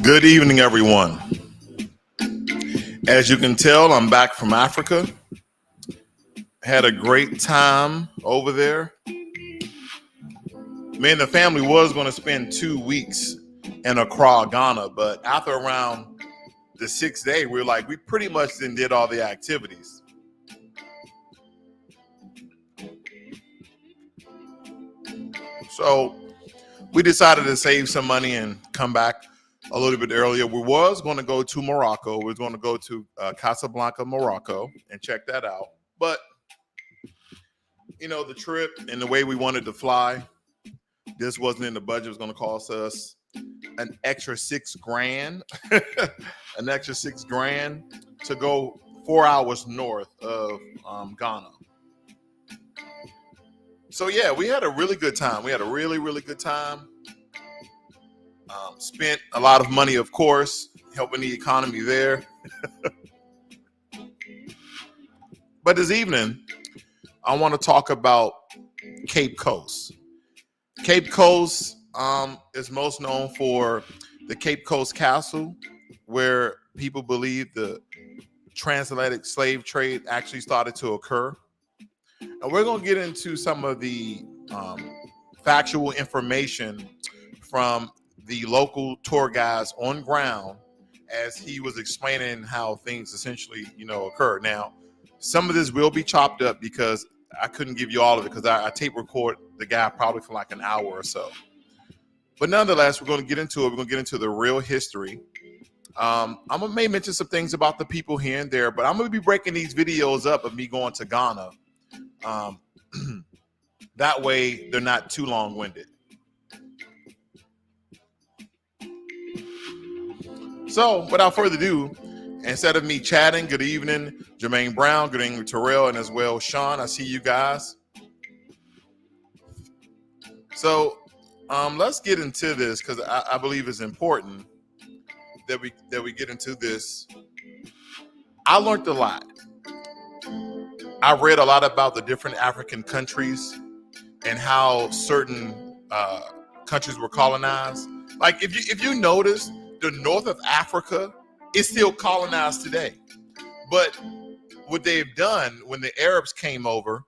Good evening, everyone. As you can tell, I'm back from Africa. Had a great time over there. Me and the family was going to spend 2 weeks in Accra, Ghana, but after around the 6th day, we pretty much then did all the activities. So we decided to save some money and come back a little bit earlier. We was going to go to Morocco. We was going to go to Casablanca, Morocco, and check that out. But, you know, the trip and the way we wanted to fly, this wasn't in the budget. It was going to cost us an extra $6,000, an extra $6,000 to go 4 hours north of Ghana. So, yeah, we had a really good time. We had a really, really good time. Spent a lot of money, of course, helping the economy there. But this evening, I want to talk about Cape Coast. Cape Coast is most known for the Cape Coast Castle, where people believe the transatlantic slave trade actually started to occur. And we're going to get into some of the factual information from the local tour guides on ground as he was explaining how things essentially, occur. Now, some of this will be chopped up because I couldn't give you all of it because I tape record the guy probably for like an hour or so. But nonetheless, we're going to get into it. We're going to get into the real history. I'm going to may mention some things about the people here and there, but I'm going to be breaking these videos up of me going to Ghana. That way, they're not too long-winded. So, without further ado, instead of me chatting, good evening, Jermaine Brown, good evening, Terrell, and as well, Sean. I see you guys. So, let's get into this because I believe it's important that we get into this. I learned a lot. I read a lot about the different African countries and how certain countries were colonized. Like if you notice, the north of Africa is still colonized today. But what they've done when the Arabs came over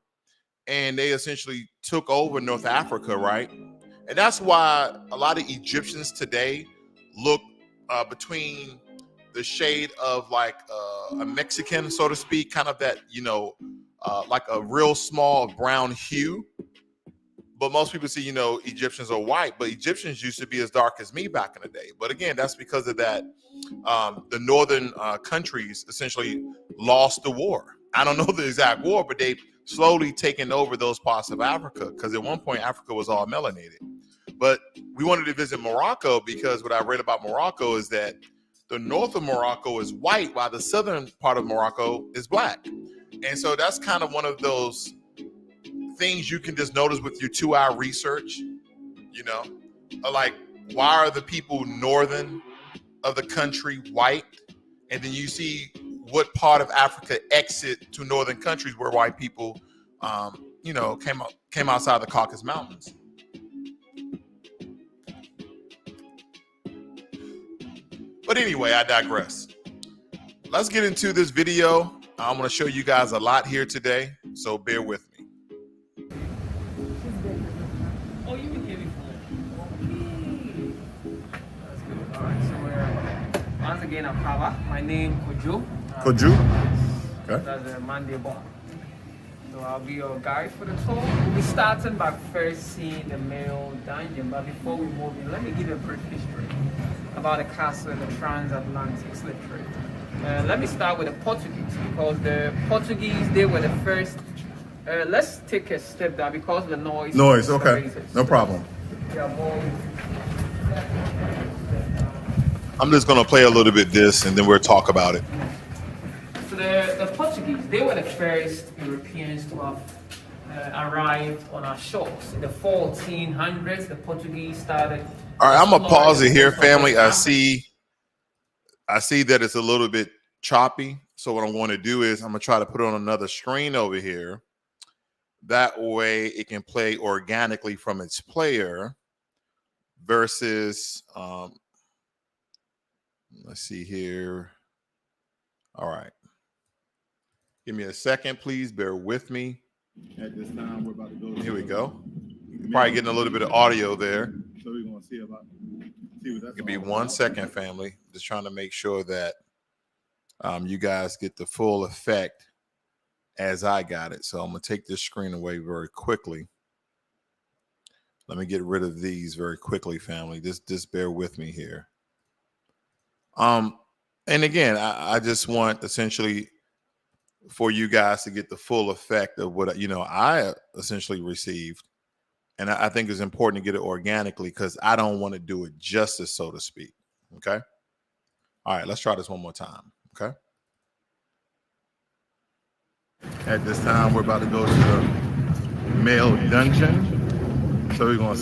and they essentially took over North Africa, right? And that's why a lot of Egyptians today look between the shade of like a Mexican, so to speak, kind of that, like a real small brown hue. But most people see, Egyptians are white, but Egyptians used to be as dark as me back in the day. But again, that's because of that. The northern countries essentially lost the war. I don't know the exact war, but they've slowly taken over those parts of Africa because at one point Africa was all melanated. But we wanted to visit Morocco because what I read about Morocco is that the north of Morocco is white while the southern part of Morocco is black. And so that's kind of one of those things you can just notice with your 2-hour research, like why are the people northern of the country white? And then you see what part of Africa exit to northern countries where white people, came outside the Caucasus Mountains. But anyway, I digress. Let's get into this video. I'm going to show you guys a lot here today, so bear with me. Oh, you can hear me fine. Okay. That's good. All right, so we're once again at Kava. My name Kojo. Kojo? Okay. That's a Monday bar. So I'll be your guide for the tour. We'll be starting by first seeing the male dungeon, but before we move in, let me give you a brief history about the castle and the transatlantic slave trade. Let me start with the Portuguese because the Portuguese, they were the first. Let's take a step down because of the noise. Noise, okay. No problem. I'm just going to play a little bit this and then we'll talk about it. So the Portuguese, they were the first Europeans to have arrived on our shores. In the 1400s, the Portuguese started. All right, I'm going to pause it here, family. I see that it's a little bit choppy. So what I'm going to do is I'm going to try to put it on another screen over here. That way it can play organically from its player versus, let's see here. All right. Give me a second, please. Bear with me. At this time, we're about to go. Here we go. You're probably getting a little bit of audio there. So we're going to see what that's. Give me 1 second, family. Just trying to make sure that you guys get the full effect as I got it. So I'm going to take this screen away very quickly. Let me get rid of these very quickly, family. Just bear with me here. And again, I just want essentially for you guys to get the full effect of what I essentially received. And I think it's important to get it organically because I don't want to do it justice, so to speak. Okay. All right, let's try this one more time. Okay. At this time, we're about to go to the male dungeon. So we're going to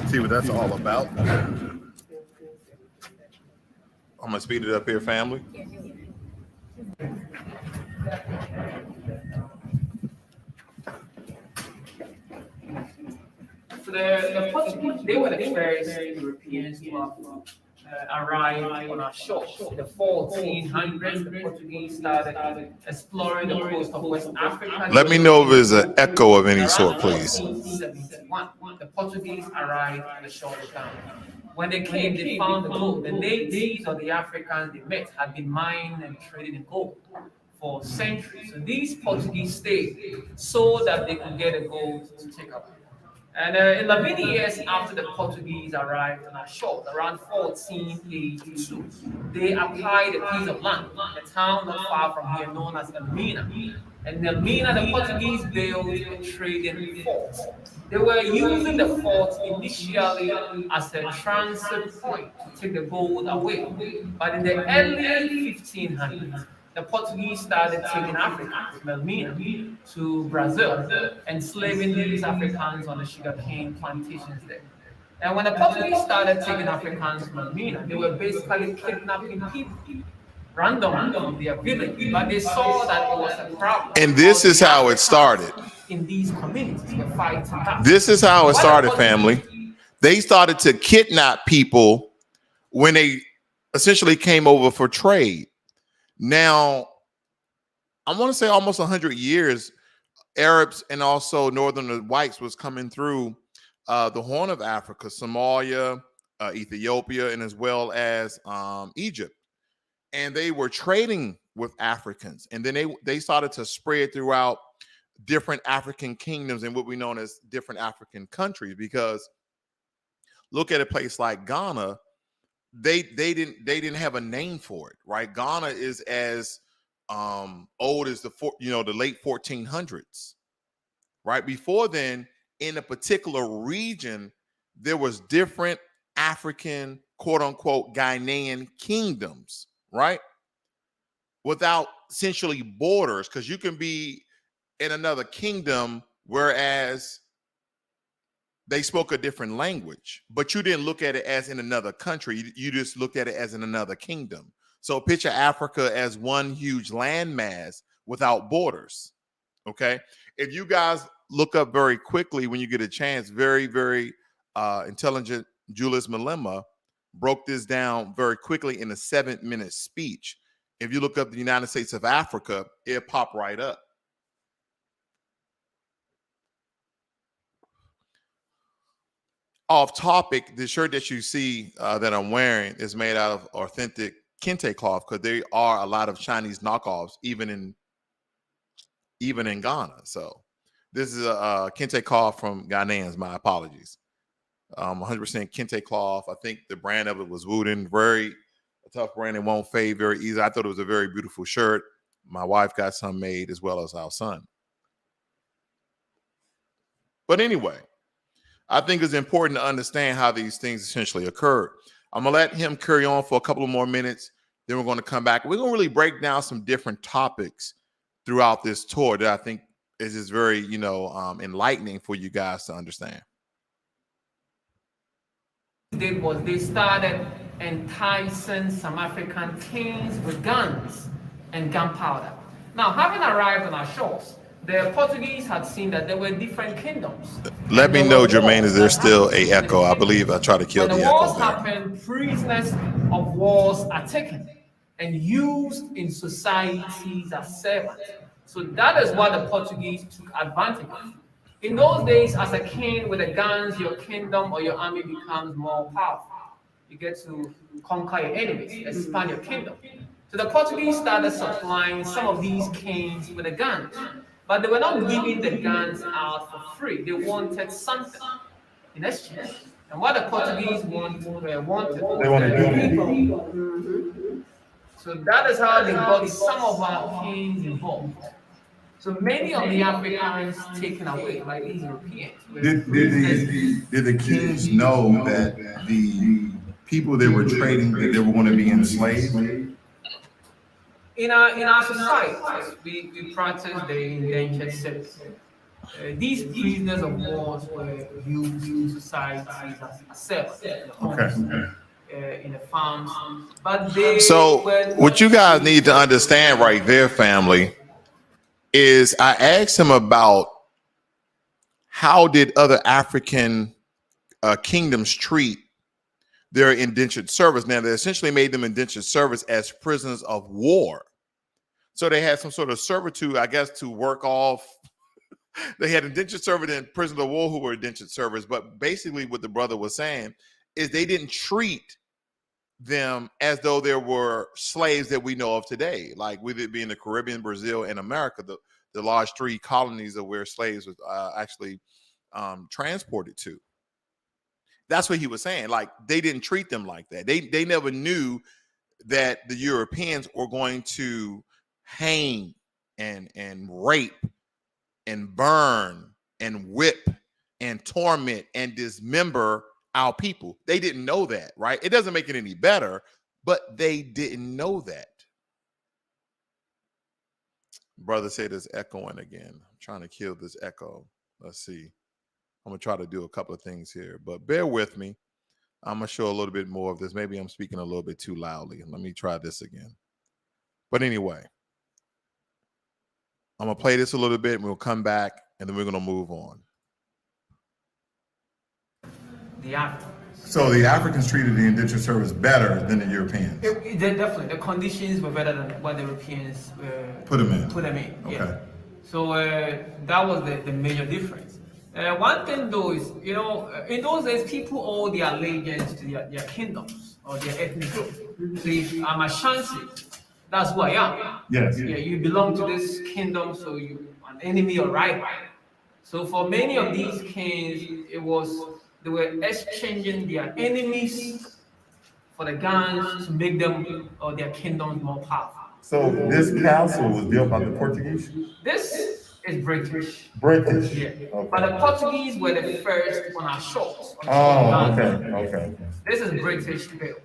see what that's all about. I'm going to speed it up here, family. So the Portuguese, they were the first Europeans to have arrived on our shores. In the 1400s, the Portuguese started exploring the coast of West Africa. Let me know if there's an echo of any sort, please. 1471, the Portuguese arrived on the shore of Ghana. When they came, they found the gold. The natives or the Africans they met had been mining and trading in gold for centuries. So these Portuguese stayed so that they could get the gold to take up. And in the many years after the Portuguese arrived on our shores, around 1482, they applied a piece of land, a town not far from here known as Elmina. And Elmina, the Portuguese built a trading fort. They were using the fort initially as a transit point to take the gold away. But in the early 1500s, the Portuguese started taking Africans from Elmina to Brazil, enslaving these Africans on the sugarcane plantations there. And when the Portuguese started taking Africans from Elmina, they were basically kidnapping people randomly from their village, but they saw that it was a problem. And this is how it started. In these communities, were fighting back. This is how it started, family. They started to kidnap people when they essentially came over for trade. Now, I want to say almost 100 years, Arabs and also northern whites was coming through the Horn of Africa, Somalia, Ethiopia, and as well as Egypt. And they were trading with Africans. And then they started to spread throughout different African kingdoms and what we know as different African countries. Because look at a place like Ghana. They didn't have a name for it, right? Ghana is as old as the late 1400s, right? Before then, in a particular region, there was different African, quote unquote, Ghanaian kingdoms, right? Without essentially borders, because you can be in another kingdom, whereas they spoke a different language, but you didn't look at it as in another country. You just looked at it as in another kingdom. So picture Africa as one huge landmass without borders. Okay. If you guys look up very quickly when you get a chance, very, very intelligent Julius Malema broke this down very quickly in a 7-minute speech. If you look up the United States of Africa, it'll pop right up. Off topic, the shirt that you see that I'm wearing is made out of authentic kente cloth because there are a lot of Chinese knockoffs even in Ghana. So this is a kente cloth from Ghanaians. My apologies. 100% kente cloth. I think the brand of it was Wooden. Very tough brand. It won't fade very easy. I thought it was a very beautiful shirt. My wife got some made as well as our son. But anyway, I think it's important to understand how these things essentially occurred. I'm going to let him carry on for a couple of more minutes. Then we're going to come back. We're going to really break down some different topics throughout this tour that I think is just very, enlightening for you guys to understand. Did was they started enticing some African kings with guns and gunpowder. Now, having arrived on our shores, the Portuguese had seen that there were different kingdoms. Let me know, Jermaine, is there still a echo? I believe I tried to kill the echo. When the wars happened, prisoners of wars are taken and used in societies as servants. So that is what the Portuguese took advantage of. In those days, as a king with the guns, your kingdom or your army becomes more powerful. You get to conquer your enemies, expand your kingdom. So the Portuguese started supplying some of these kings with the guns, but they were not giving the guns out for free. They wanted something in exchange. And what the Portuguese wanted they wanted people. So that is how they got some of our kings involved. So many of the Africans taken away by these Europeans. Did the kings know that the people they were trading, that they were going to be enslaved? In our society, we practice the indentured service. These prisoners of wars were used in societies as servants, in the farms. But what you guys need to understand right there, family, is I asked him about how did other African kingdoms treat their indentured servants. Now, they essentially made them indentured service as prisoners of war. So they had some sort of servitude, I guess, to work off. They had indentured servants and prisoners of war who were indentured servants. But basically what the brother was saying is they didn't treat them as though there were slaves that we know of today, like with it being the Caribbean, Brazil, and America, the large three colonies of where slaves was actually transported to. That's what he was saying. Like, they didn't treat them like that. They never knew that the Europeans were going to hang and rape and burn and whip and torment and dismember our people. They didn't know that, right? It doesn't make it any better, but they didn't know that. Brother said it's echoing again. I'm trying to kill this echo. Let's see. I'm going to try to do a couple of things here, but bear with me. I'm going to show a little bit more of this. Maybe I'm speaking a little bit too loudly. Let me try this again. But anyway, I'm going to play this a little bit and we'll come back and then we're going to move on. The Africans. So the Africans treated the indentured servants better than the Europeans. Definitely, the conditions were better than what the Europeans put them in. Okay. Yeah. So that was the major difference. One thing though is, in those days, people owe their allegiance to their kingdoms or their ethnic group. So if I'm Ashanti, that's who I am. Yes. Yeah, you belong to this kingdom, so you're an enemy or rival. So for many of these kings, they were exchanging their enemies for the guns to make them or their kingdoms more powerful. So this castle was built by the Portuguese? This is British. British? Yeah. Okay. But the Portuguese were the first on our shores. Okay. This is British built.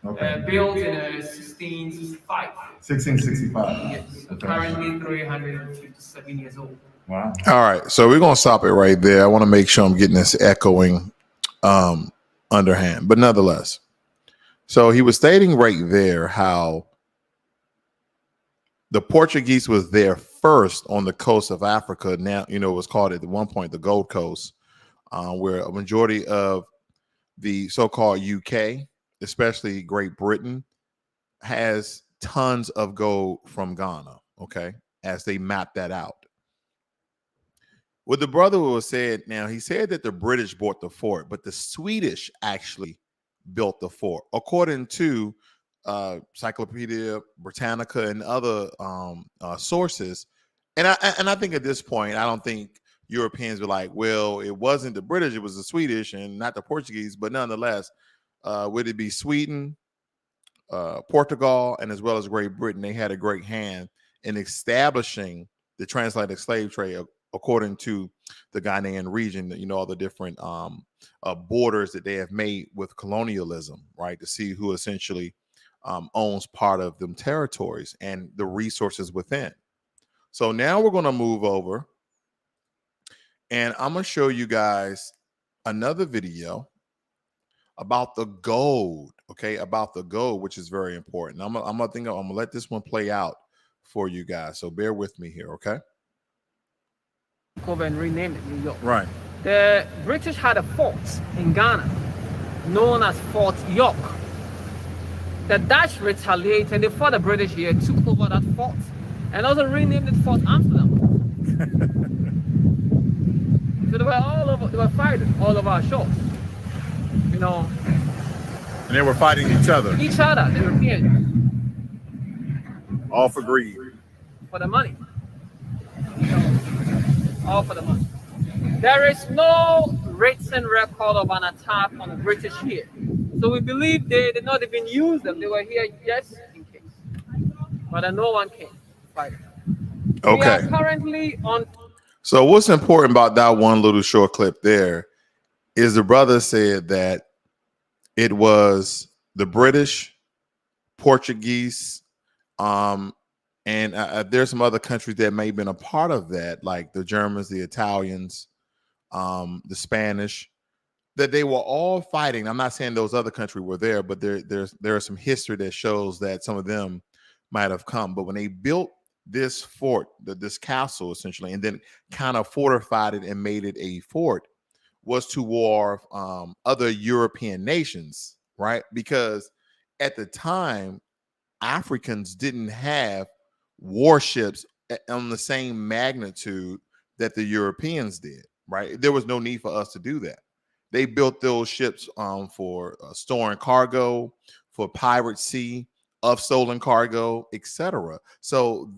Okay. Built in 1665. 1665. Yes. So currently 357 years old. Wow. All right. So we're going to stop it right there. I want to make sure I'm getting this echoing underhand, but nonetheless. So he was stating right there how the Portuguese was there first on the coast of Africa. Now, it was called at one point the Gold Coast, where a majority of the so-called UK, especially Great Britain, has tons of gold from Ghana, okay, as they map that out. What the brother was said, now he said that the British bought the fort, but the Swedish actually built the fort, according to Encyclopedia Britannica and other sources. And I think at this point, I don't think Europeans were like, well, it wasn't the British, it was the Swedish and not the Portuguese. But nonetheless, would it be Sweden, Portugal and as well as Great Britain, they had a great hand in establishing the transatlantic slave trade according to the Ghanaian region, all the different borders that they have made with colonialism, right? To see who essentially owns part of them territories and the resources within. So now we're going to move over and I'm going to show you guys another video about the gold, okay? About the gold, which is very important. I'm gonna let this one play out for you guys. So bear with me here, okay? Over and renamed it New York. Right. The British had a fort in Ghana known as Fort York. The Dutch retaliated. They fought the British here, took over that fort, and also renamed it Fort Amsterdam. So they were fighting all over our shores. And they were fighting each other. The Europeans. All for greed. For the money. All for the money. There is no written record of an attack on the British here. So we believe they did not even use them. They were here just in case. But no one came fighting. Okay. We are currently on. So what's important about that one little short clip there is the brother said that it was the British, Portuguese, and there's some other countries that may have been a part of that, like the Germans, the Italians, the Spanish, that they were all fighting. I'm not saying those other countries were there, but there is some history that shows that some of them might have come. But when they built this fort, this castle essentially, and then kind of fortified it and made it a fort, was to war other European nations, right? Because at the time, Africans didn't have warships on the same magnitude that the Europeans did, right? There was no need for us to do that. They built those ships for storing cargo, for piracy of stolen cargo, etc. So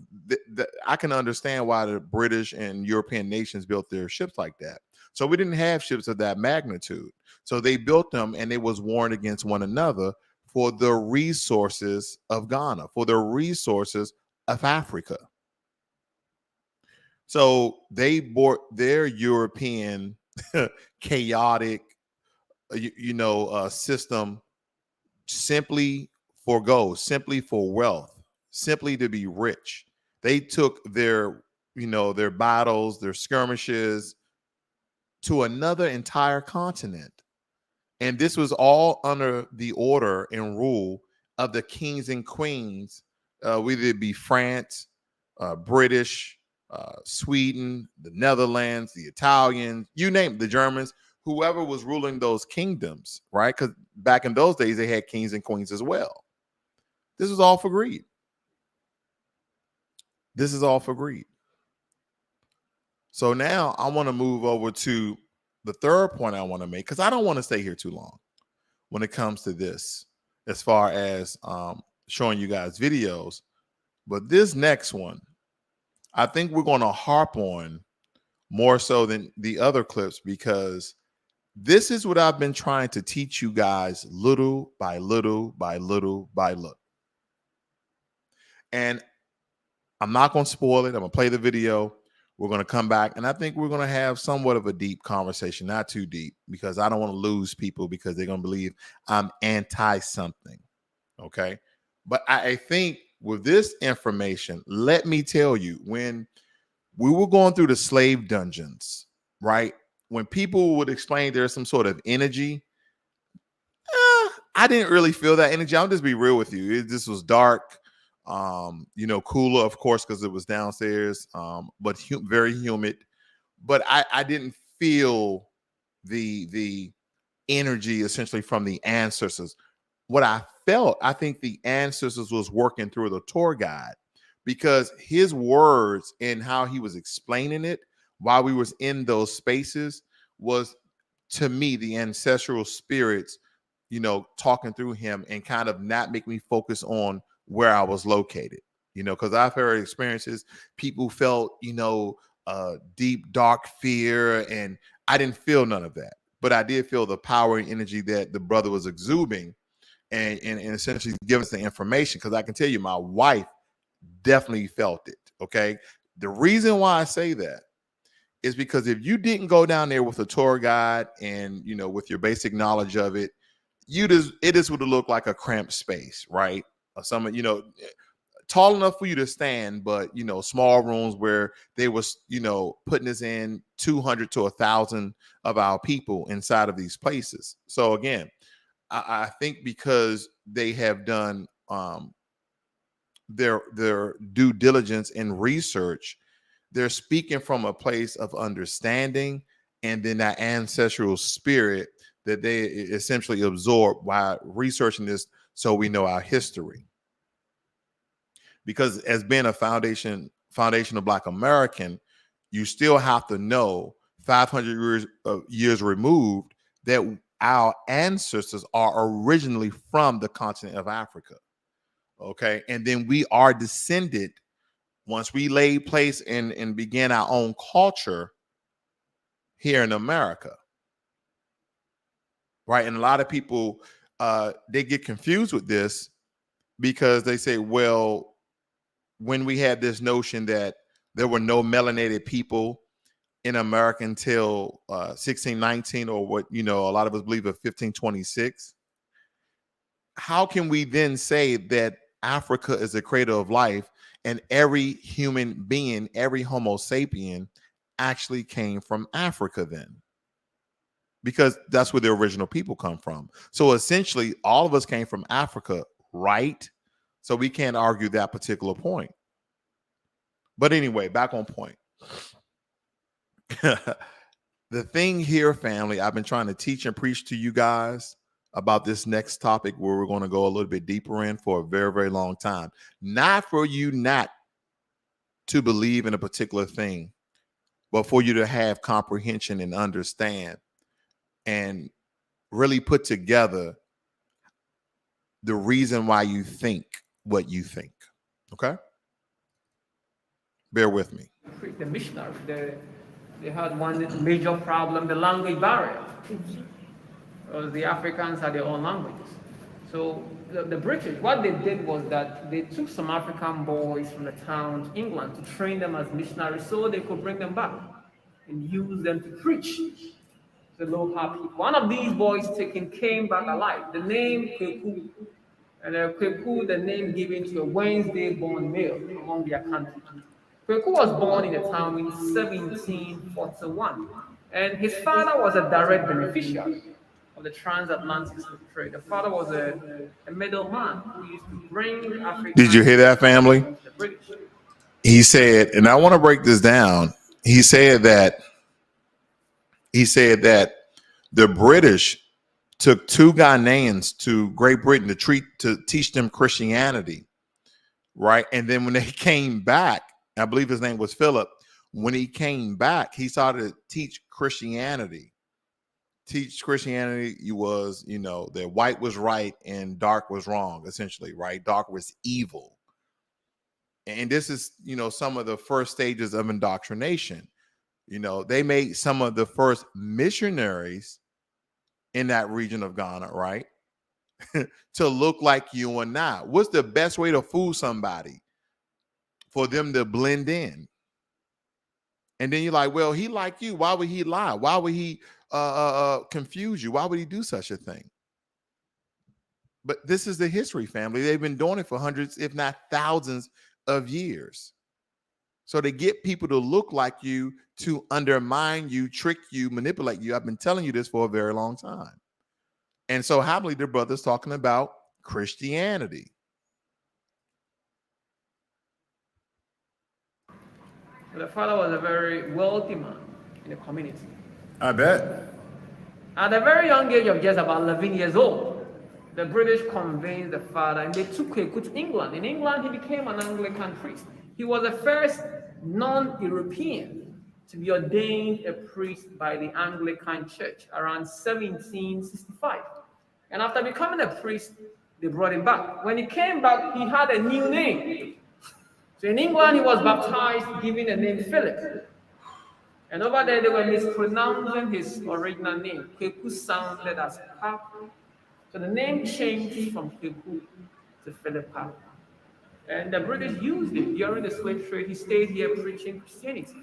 I can understand why the British and European nations built their ships like that. So we didn't have ships of that magnitude. So they built them and they was warned against one another for the resources of Ghana, for the resources of Africa. So they bought their European chaotic, system simply for gold, simply for wealth, simply to be rich. They took their battles, their skirmishes to another entire continent. And this was all under the order and rule of the kings and queens, whether it be France, British, Sweden, the Netherlands, the Italians, you name it, the Germans, whoever was ruling those kingdoms, right? Because back in those days, they had kings and queens as well. This is all for greed. This is all for greed. So now I want to move over to the third point I want to make, because I don't want to stay here too long when it comes to this, as far as showing you guys videos. But this next one, I think we're going to harp on more so than the other clips, because this is what I've been trying to teach you guys little by little by little by little. And I'm not going to spoil it. I'm going to play the video. We're going to come back, and I think we're going to have somewhat of a deep conversation, not too deep, because I don't want to lose people because they're going to believe I'm anti something. Okay. But I think with this information, let me tell you, when we were going through the slave dungeons, right? When people would explain there's some sort of energy, I didn't really feel that energy. I'll just be real with you. This was dark, cooler, of course, because it was downstairs, but very humid. But I didn't feel the energy essentially from the ancestors. What I felt, I think the ancestors was working through the tour guide, because his words and how he was explaining it while we was in those spaces was, to me, the ancestral spirits, talking through him and kind of not make me focus on where I was located, because I've heard experiences, people felt, deep, dark fear, and I didn't feel none of that. But I did feel the power and energy that the brother was exuding. and essentially give us the information. Because I can tell you, my wife definitely felt it. Okay. The reason why I say that is because if you didn't go down there with a tour guide and, you know, with your basic knowledge of it, it just would have looked like a cramped space, right? Or some, you know, tall enough for you to stand, but, you know, small rooms where they was, you know, putting us in 200 to 1,000 of our people inside of these places. So again, I think because they have done their due diligence and research, they're speaking from a place of understanding and then that ancestral spirit that they essentially absorb by researching this, so we know our history. Because as being a foundational Black American, you still have to know 500 years removed that our ancestors are originally from the continent of Africa. Okay, and then we are descended, once we laid place and began our own culture here in America, right? And a lot of people they get confused with this because they say, well, when we had this notion that there were no melanated people in America until 1619, or what, you know, a lot of us believe of 1526, how can we then say that Africa is the cradle of life and every human being, every Homo sapien actually came from Africa then? Because that's where the original people come from. So essentially, all of us came from Africa, right? So we can't argue that particular point. But anyway, back on point. The thing here, family, I've been trying to teach and preach to you guys about this next topic where we're going to go a little bit deeper in for a very, very long time. Not for you not to believe in a particular thing, but for you to have comprehension and understand and really put together the reason why you think what you think. Okay? Bear with me. The missionaries, they had one major problem, the language barrier. The Africans had their own languages. So the British, what they did was that they took some African boys from the town to England to train them as missionaries so they could bring them back and use them to preach to the local people. One of these boys came back alive. The name Kweku, and Kweku, the name given to a Wednesday-born male among their country. Kweku was born in the town in 1741, and his father was a direct beneficiary of the transatlantic trade. The father was a middleman who used to bring Africans. Did you hear that, family? To the British. He said, and I want to break this down. He said that the British took two Ghanaians to Great Britain to teach them Christianity, right? And then when they came back, I believe his name was Philip. When he came back, he started to teach Christianity. Teach Christianity was, you know, that white was right and dark was wrong, essentially, right? Dark was evil. And this is, you know, some of the first stages of indoctrination. You know, they made some of the first missionaries in that region of Ghana, right? To look like you and I. What's the best way to fool somebody? For them to blend in. And then you're like, well, he like you. Why would he lie? Why would he confuse you? Why would he do such a thing? But this is the history, family. They've been doing it for hundreds, if not thousands of years. So they get people to look like you, to undermine you, trick you, manipulate you. I've been telling you this for a very long time. And so happily, the brother's talking about Christianity. The father was a very wealthy man in the community. I bet. At a very young age of just about 11 years old, the British convinced the father and they took Kweku to England. In England, he became an Anglican priest. He was the first non-European to be ordained a priest by the Anglican Church around 1765. And after becoming a priest, they brought him back. When he came back, he had a new name. So in England, he was baptized, given the name Philip. And over there, they were mispronouncing his original name. Kweku sounded as Pap. So the name changed from Philippi to Philippi. And the British used it during the slave trade. He stayed here preaching Christianity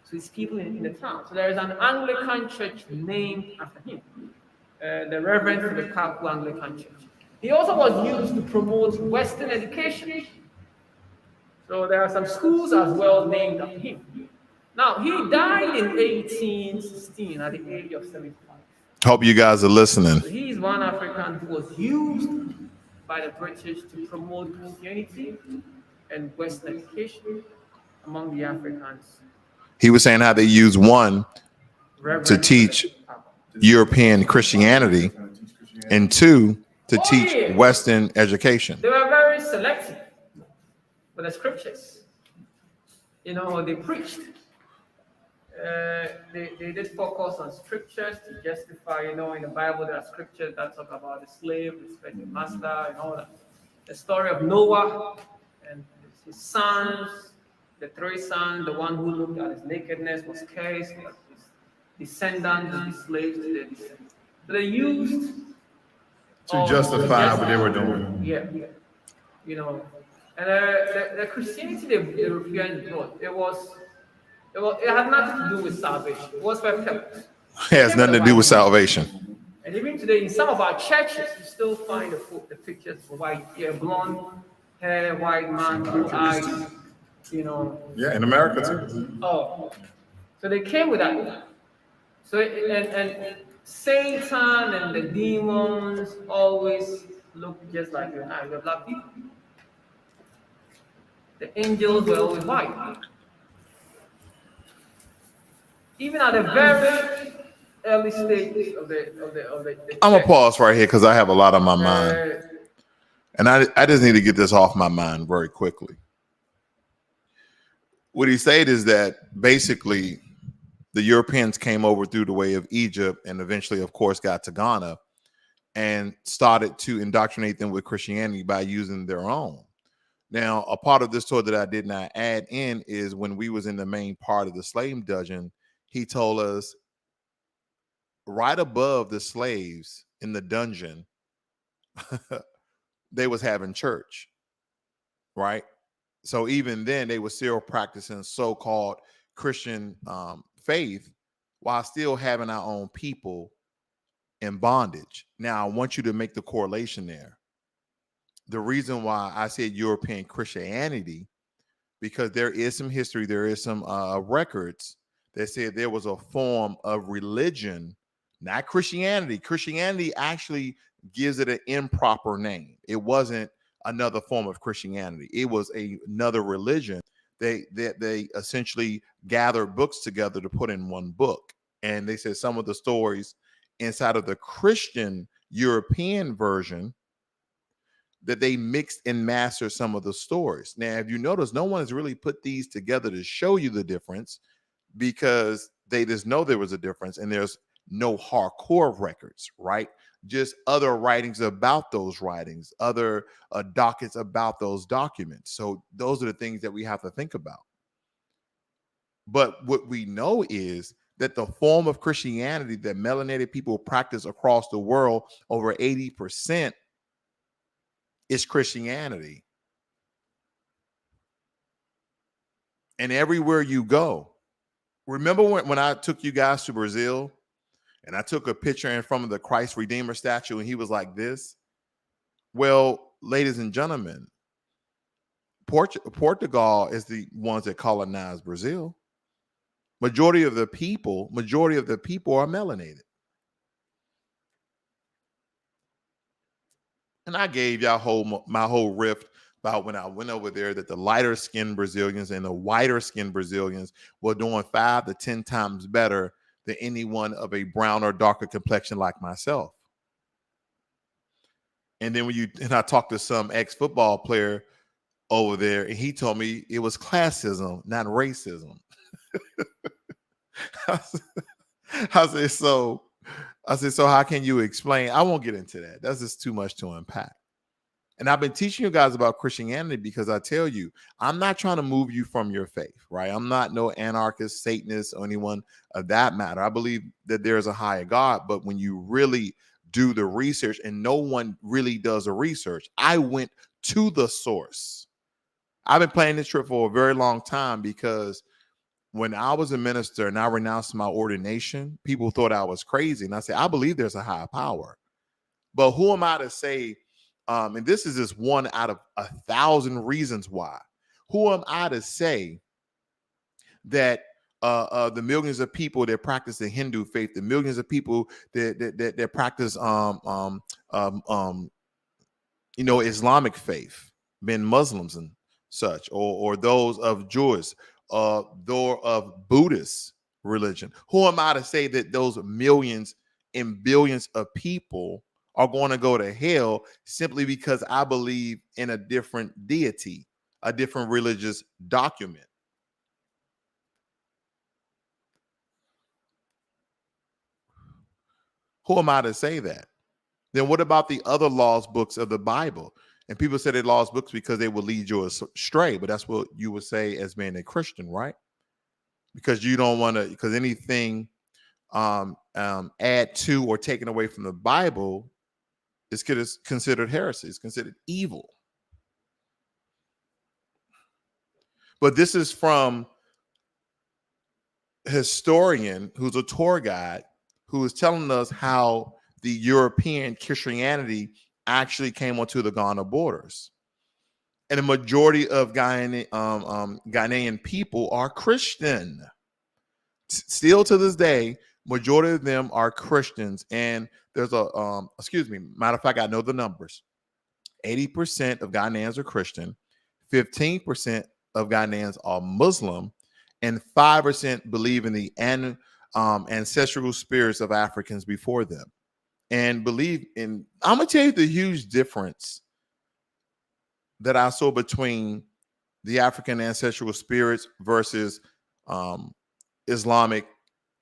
to his people in the town. So there is an Anglican church named after him, the Reverend Philip Anglican Church. He also was used to promote Western education. So there are some schools as well named after him. Now, he died in 1816 at the age of 75. Hope you guys are listening. So he is one African who was used by the British to promote Christianity and Western education among the Africans. He was saying how they use one to teach European Christianity and two to teach Western education. They were very selective with the scriptures. You know, they preached. They did focus on scriptures to justify, you know, in the Bible there are scriptures that talk about the slave, respect the master, and all that. The story of Noah and his sons, the three sons, the one who looked at his nakedness was cursed, but his descendants and his slaves to their descendants. So they used to justify what they were doing. Yeah. You know, and the Christianity the Europeans brought, it had nothing to do with salvation. It was for purpose. It has nothing to do with salvation. And even today, in some of our churches, you still find the pictures of white hair, blonde hair, white man, blue eyes, you know. Yeah, in America too. Oh, so they came with that. So and Satan and the demons always look just like you and I. We're black people. The angels were always white. Even at the very early stage of the I'm gonna pause right here because I have a lot on my mind, and I just need to get this off my mind very quickly. What he said is that basically the Europeans came over through the way of Egypt and eventually, of course, got to Ghana and started to indoctrinate them with Christianity by using their own. Now, a part of this story that I did not add in is when we was in the main part of the slave dungeon, he told us right above the slaves in the dungeon, they was having church, right? So even then they were still practicing so-called Christian faith while still having our own people in bondage. Now, I want you to make the correlation there. The reason why I said European Christianity, because there is some history, there is some records that said there was a form of religion, not Christianity. Christianity actually gives it an improper name. It wasn't another form of Christianity. It was another religion. They essentially gathered books together to put in one book. And they said some of the stories inside of the Christian European version that they mixed and mastered some of the stories. Now, if you notice, no one has really put these together to show you the difference because they just know there was a difference and there's no hardcore records, right? Just other writings about those writings, other dockets about those documents. So those are the things that we have to think about. But what we know is that the form of Christianity that melanated people practice across the world, over 80% is Christianity. And everywhere you go, remember when I took you guys to Brazil and I took a picture in front of the Christ Redeemer statue and he was like this? Well, ladies and gentlemen, Portugal is the ones that colonized Brazil. Majority of the people are melanated. And I gave y'all my whole riff about when I went over there that the lighter skinned Brazilians and the whiter skinned Brazilians were doing 5 to 10 times better than anyone of a brown or darker complexion like myself. And then I talked to some ex-football player over there, and he told me it was classism, not racism. I said, so how can you explain? I won't get into that. That's just too much to unpack. And I've been teaching you guys about Christianity because I tell you, I'm not trying to move you from your faith, right? I'm not no anarchist, Satanist, or anyone of that matter. I believe that there's a higher God, but when you really do the research, and no one really does the research. I went to the source. I've been planning this trip for a very long time because when I was a minister and I renounced my ordination, people thought I was crazy. And I said, I believe there's a higher power. But who am I to say, and this is just one out of 1,000 reasons why, who am I to say that the millions of people that practice the Hindu faith, the millions of people that practice Islamic faith, being Muslims and such, or those of Jewish, or of Buddhist religion. Who am I to say that those millions and billions of people are going to go to hell simply because I believe in a different deity, a different religious document? Who am I to say that? Then what about the other lost books of the Bible? And people say they lost books because they will lead you astray, but that's what you would say as being a Christian, right? Because you don't want to, because anything add to or taken away from the Bible is considered heresy. It's considered evil. But this is from a historian who's a tour guide who is telling us how the European Christianity actually came onto the Ghana borders. And the majority of Ghanaian people are Christian. Still to this day, majority of them are Christians. And there's matter of fact, I know the numbers. 80% of Ghanaians are Christian, 15% of Ghanaians are Muslim, and 5% believe in the ancestral spirits of Africans before them. And believe in, I'm going to tell you the huge difference that I saw between the African ancestral spirits versus Islamic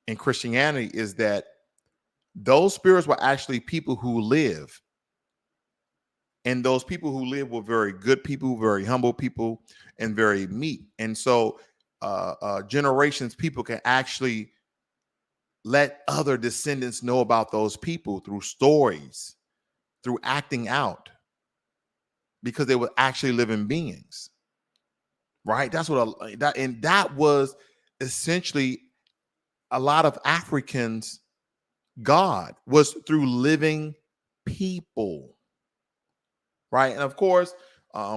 and Christianity is that those spirits were actually people who live. And those people who live were very good people, very humble people, and very meek. And so generations, people can actually let other descendants know about those people through stories, through acting out, because they were actually living beings. Right? That's what that was essentially a lot of Africans' God was through living people. Right? And of course,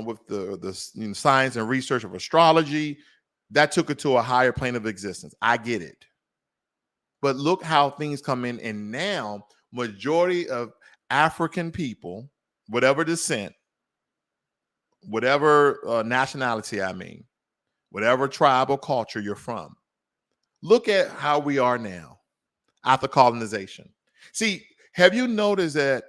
with the science and research of astrology, that took it to a higher plane of existence. I get it. But look how things come in, and now majority of African people, whatever descent, whatever nationality, whatever tribal culture you're from, look at how we are now after colonization. See, have you noticed that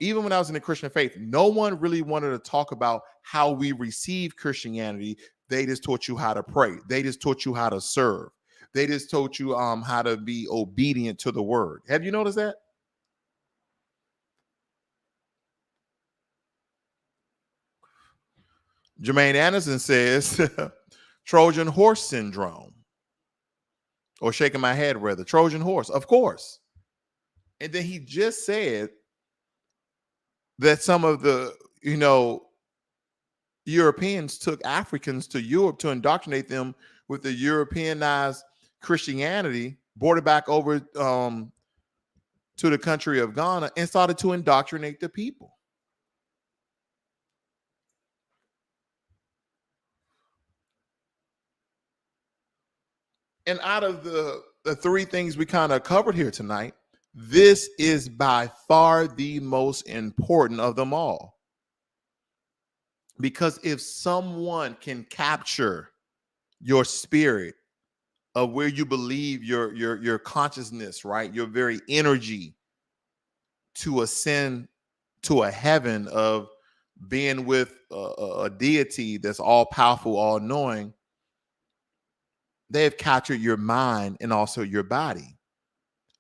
even when I was in the Christian faith, no one really wanted to talk about how we receive Christianity. They just taught you how to pray. They just taught you how to serve. They just taught you how to be obedient to the word. Have you noticed that? Jermaine Anderson says Trojan horse syndrome, or shaking my head rather. Trojan horse, of course. And then he just said that some of the, Europeans took Africans to Europe to indoctrinate them with the Europeanized Christianity, brought it back over to the country of Ghana and started to indoctrinate the people. And out of the three things we kind of covered here tonight, this is by far the most important of them all. Because if someone can capture your spirit of where you believe your consciousness, right, your very energy to ascend to a heaven of being with a deity that's all powerful, all knowing, they have captured your mind and also your body.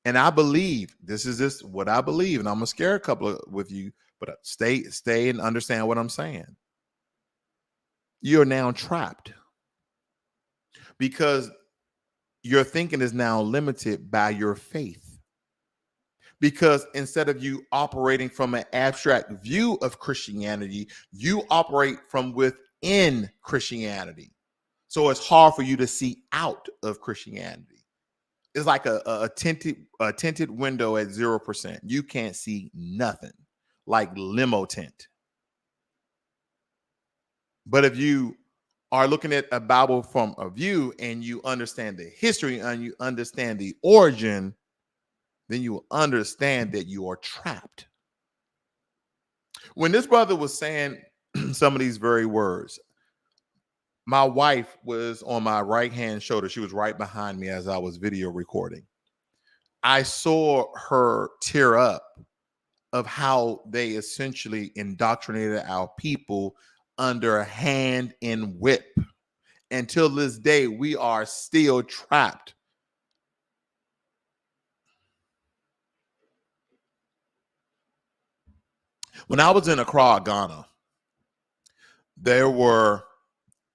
And I believe this is just what I believe, and I'm gonna scare a couple of with you, but stay and understand what I'm saying. You're now trapped because your thinking is now limited by your faith. because instead of you operating from an abstract view of Christianity, you operate from within Christianity. So it's hard for you to see out of Christianity. It's like a tinted window at 0%. You can't see nothing, like limo tint. But if you are looking at a Bible from a view and you understand the history and you understand the origin, then you will understand that you are trapped. When this brother was saying some of these very words, my wife was on my right hand shoulder. She was right behind me as I was video recording. I saw her tear up of how they essentially indoctrinated our people under hand and whip. Until this day, we are still trapped. When I was in Accra, Ghana, there were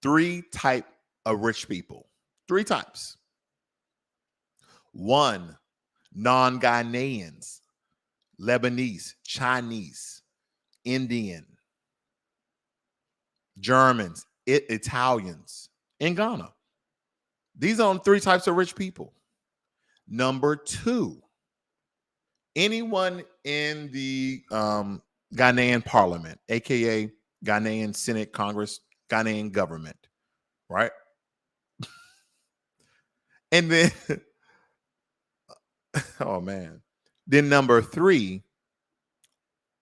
3 types of rich people. 3 types. 1, non-Ghanaians, Lebanese, Chinese, Indian, Germans, Italians in Ghana. These are 3 types of rich people. Number 2, anyone in the Ghanaian parliament, aka Ghanaian Senate, Congress, Ghanaian government, right? And then, oh man, then number 3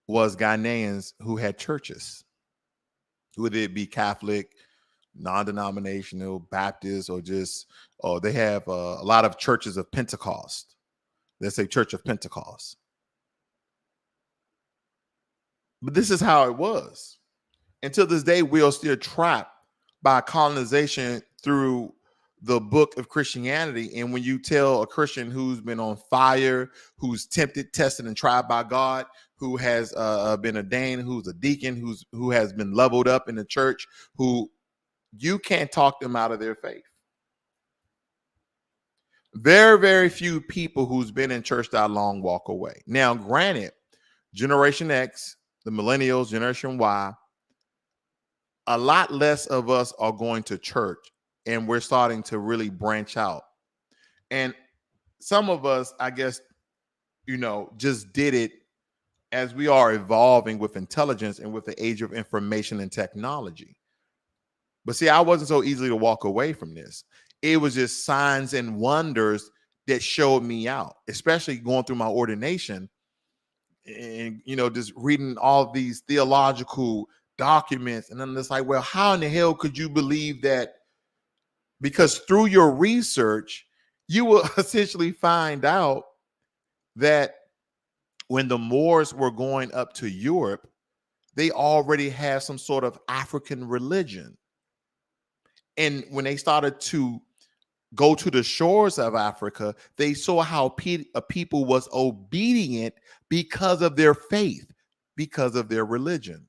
was Ghanaians who had churches, whether it be Catholic, non-denominational, Baptist, or they have a lot of churches of Pentecost. Let's say Church of Pentecost. But this is how it was. Until this day, we are still trapped by colonization through the book of Christianity. And when you tell a Christian who's been on fire, who's tempted, tested, and tried by God, who has been ordained, who's a deacon, who has been leveled up in the church, who you can't talk them out of their faith. Very, very few people who's been in church that long walk away. Now, granted, Generation X, the millennials, Generation Y, a lot less of us are going to church, and we're starting to really branch out. And some of us, I guess, just did it as we are evolving with intelligence and with the age of information and technology. But see, I wasn't so easily to walk away from this. It was just signs and wonders that showed me out, especially going through my ordination and, just reading all these theological documents. And then it's like, well, how in the hell could you believe that? Because through your research, you will essentially find out that when the Moors were going up to Europe, they already had some sort of African religion. And when they started to go to the shores of Africa, they saw how a people was obedient because of their faith, because of their religion.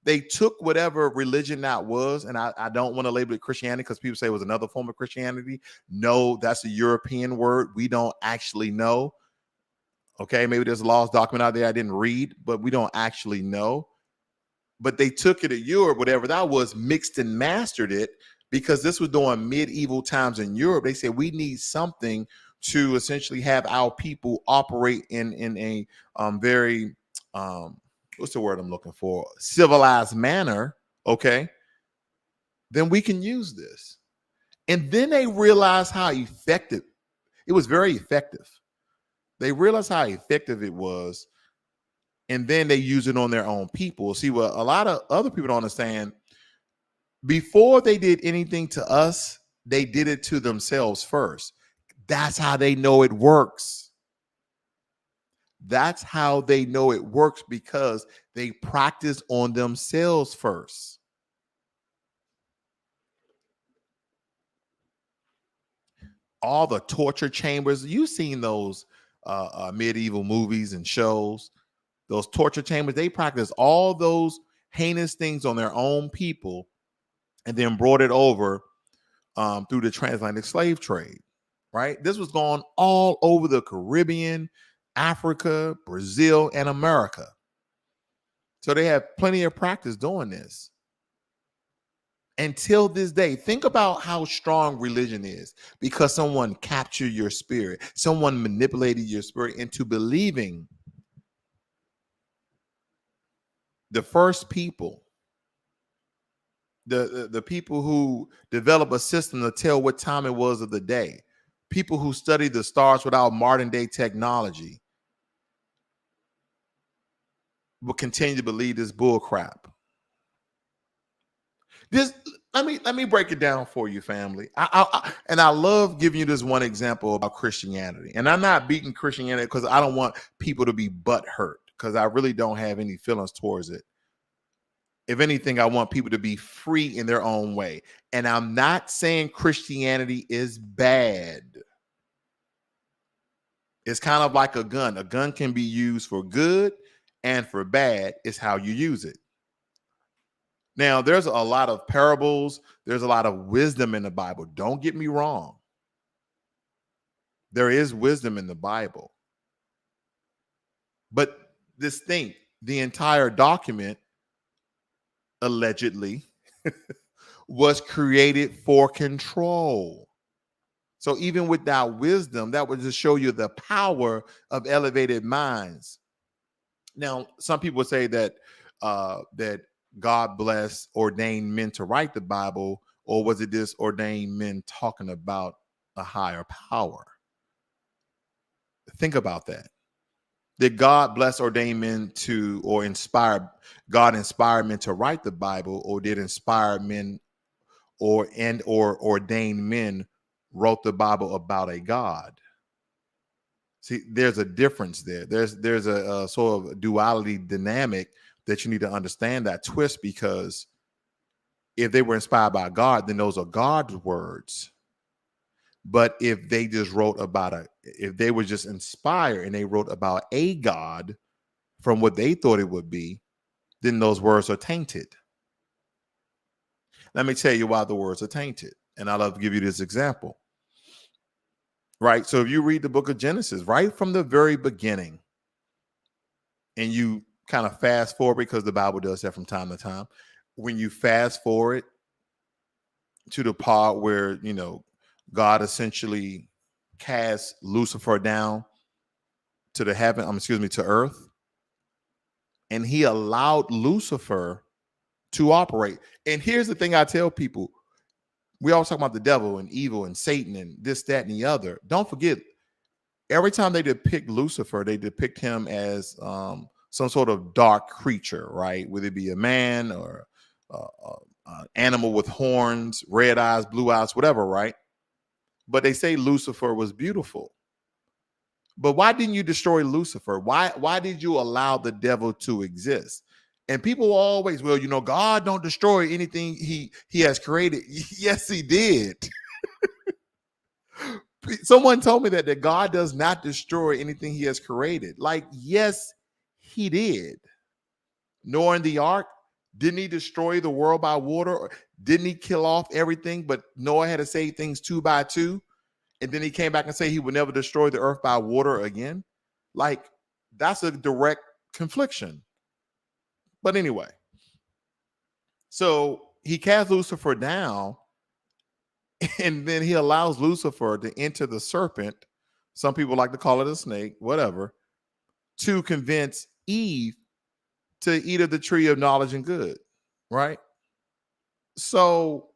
They took whatever religion that was, and I don't want to label it Christianity because people say it was another form of Christianity. No, that's a European word. We don't actually know. Okay, maybe there's a lost document out there I didn't read, but we don't actually know. But they took it to Europe, whatever that was, mixed and mastered it, because this was during medieval times in Europe. They said we need something to essentially have our people operate in a very what's the word I'm looking for? Civilized manner. Okay, then we can use this. And then they realized how effective it was. Very effective. They realized how effective it was. And then they use it on their own people. See, what a lot of other people don't understand, before they did anything to us, they did it to themselves first. That's how they know it works. That's how they know it works, because they practice on themselves first. All the torture chambers, you've seen those medieval movies and shows. Those torture chambers, they practice all those heinous things on their own people and then brought it over through the transatlantic slave trade, right? This was going all over the Caribbean, Africa, Brazil, and America. So they have plenty of practice doing this. Until this day, think about how strong religion is because someone captured your spirit. Someone manipulated your spirit into believing. The first people, the people who develop a system to tell what time it was of the day, people who study the stars without modern day technology, will continue to believe this bull crap. This let me break it down for you, family. I love giving you this one example about Christianity, and I'm not beating Christianity because I don't want people to be butthurt because I really don't have any feelings towards it. If anything, I want people to be free in their own way, and I'm not saying Christianity is bad. It's kind of like a gun. A gun can be used for good and for bad. It's how you use it. Now, there's a lot of parables. There's a lot of wisdom in the Bible. Don't get me wrong. There is wisdom in the Bible. But distinct, the entire document, allegedly, was created for control. So even without wisdom, that would just show you the power of elevated minds. Now, some people say that that God bless ordained men to write the Bible, or was it this ordained men talking about a higher power? Think about that. Did God bless ordained men to, or God inspired men to write the Bible, or did inspired men or ordained men wrote the Bible about a God? See, there's a difference there. There's a sort of duality dynamic that you need to understand that twist, because if they were inspired by God, then those are God's words. But if they just wrote about if they were just inspired and they wrote about a God from what they thought it would be, then those words are tainted. Let me tell you why the words are tainted. And I'll give you this example. Right? So if you read the book of Genesis, right from the very beginning, and you kind of fast forward, because the Bible does that from time to time. When you fast forward to the part where, God essentially cast Lucifer down to the to earth, and he allowed Lucifer to operate. And here's the thing I tell people. We always talk about the devil and evil and Satan and this, that, and the other. Don't forget, every time they depict Lucifer, they depict him as some sort of dark creature, right? Whether it be a man or an animal with horns, red eyes, blue eyes, whatever, right? But they say Lucifer was beautiful. But why didn't you destroy Lucifer? Why did you allow the devil to exist? And people always, God don't destroy anything he has created. Yes, he did. Someone told me that God does not destroy anything he has created. Like, yes, he did. Nor in the ark, didn't he destroy the world by water? Or didn't he kill off everything? But Noah had to save things 2 by 2. And then he came back and say he would never destroy the earth by water again. Like, that's a direct confliction. But anyway, so he cast Lucifer down, and then he allows Lucifer to enter the serpent. Some people like to call it a snake, whatever, to convince Eve to eat of the tree of knowledge and good, right? So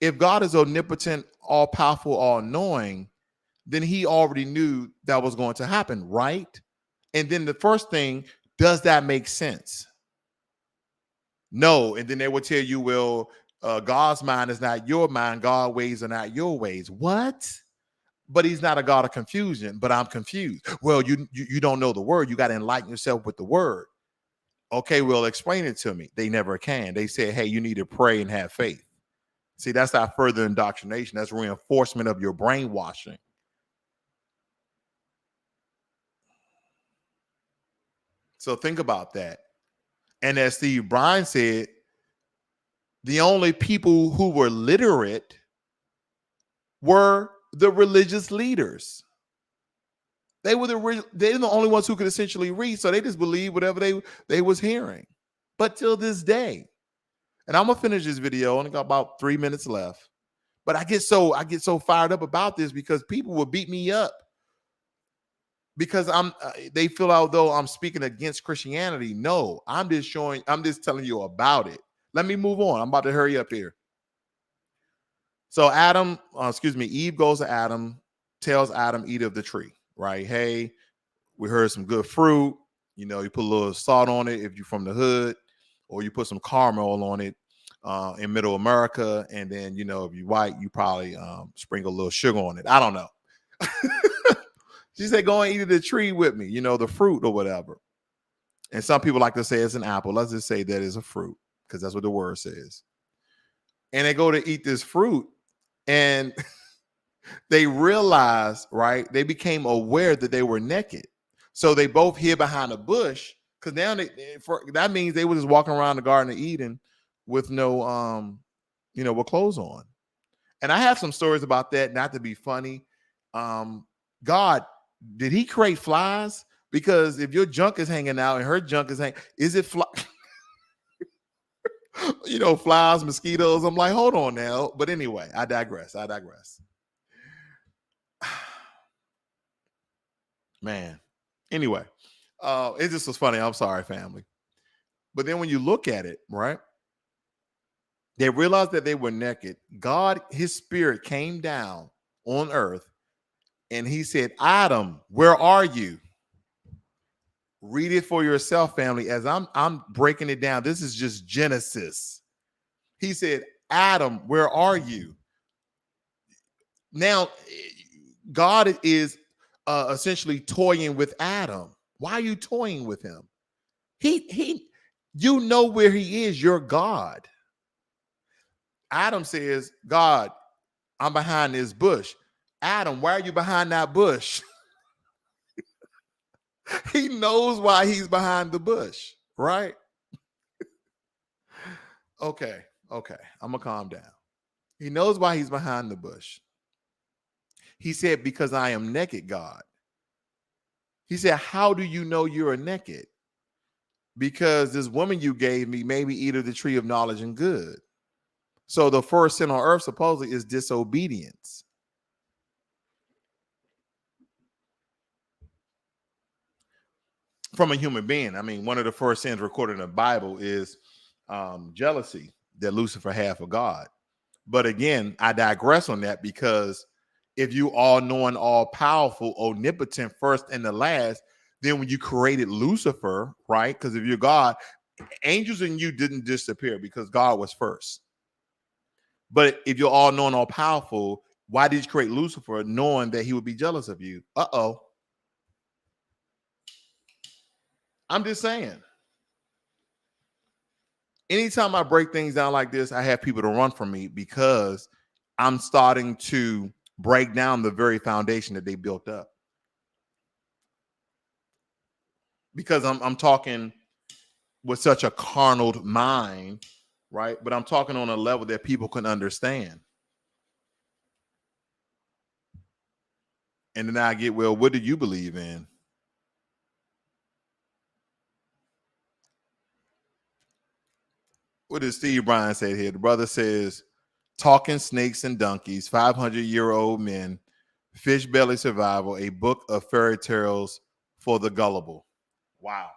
if God is omnipotent, all powerful, all knowing, then he already knew that was going to happen, right? And then the first thing, does that make sense? No. And then they will tell you, well, God's mind is not your mind. God's ways are not your ways. What? But he's not a God of confusion, but I'm confused. Well, you don't know the word. You got to enlighten yourself with the word. Okay, well, explain it to me. They never can. They say, hey, you need to pray and have faith. See, that's not further indoctrination. That's reinforcement of your brainwashing. So think about that. And as Steve Bryan said, the only people who were literate were the religious leaders. They were they're the only ones who could essentially read, so they just believed whatever they was hearing. But till this day, and I'm gonna finish this video. Only got about 3 minutes left. But I get so fired up about this because people will beat me up because they feel as though I'm speaking against Christianity. No, I'm just telling you about it. Let me move on. I'm about to hurry up here. So Eve goes to Adam, tells Adam, eat of the tree, right? Hey, we heard some good fruit. You know, you put a little salt on it if you're from the hood, or you put some caramel on it in middle America. And then, you know, if you're white, you probably sprinkle a little sugar on it. I don't know. She said, go and eat of the tree with me, you know, the fruit or whatever. And some people like to say it's an apple. Let's just say that is a fruit because that's what the word says. And they go to eat this fruit and they realized, right, they became aware that they were naked. So they both hid behind a bush because now that means they were just walking around the Garden of Eden with no, with clothes on. And I have some stories about that, not to be funny. God, did he create flies? Because if your junk is hanging out and her junk is hanging, is it fly? Flies, mosquitoes. I'm like, hold on now. But anyway, I digress. Man. Anyway, it just was funny. I'm sorry, family. But then when you look at it, right? They realized that they were naked. God, his spirit came down on earth and he said, Adam, where are you? Read it for yourself, family, as I'm breaking it down. This is just Genesis. He said, Adam, where are you? Now, God is essentially toying with Adam. Why are you toying with him? You know where he is. You're God. Adam says, God, I'm behind this bush. Adam, why are you behind that bush? He knows why he's behind the bush, right? Okay. I'm going to calm down. He knows why he's behind the bush. He said, because I am naked, God. He said, how do you know you're naked? Because this woman you gave me made me eat of the tree of knowledge and good. So the first sin on earth supposedly is disobedience. From a human being. I mean, one of the first sins recorded in the Bible is jealousy that Lucifer had for God. But again, I digress on that because if you all knowing, all powerful, omnipotent, first and the last, then when you created Lucifer, right? Because if you're God, angels and you didn't disappear because God was first. But if you're all knowing, all powerful, why did you create Lucifer knowing that he would be jealous of you? Uh-oh. I'm just saying. Anytime I break things down like this, I have people to run from me because I'm starting to break down the very foundation that they built up. Because I'm talking with such a carnal mind, right? But I'm talking on a level that people can understand. And then I get, well, what do you believe in? What does Steve Bryan say here? The brother says, Talking Snakes and Donkeys, 500-year-old men, Fish Belly Survival, a book of fairy tales for the gullible. Wow.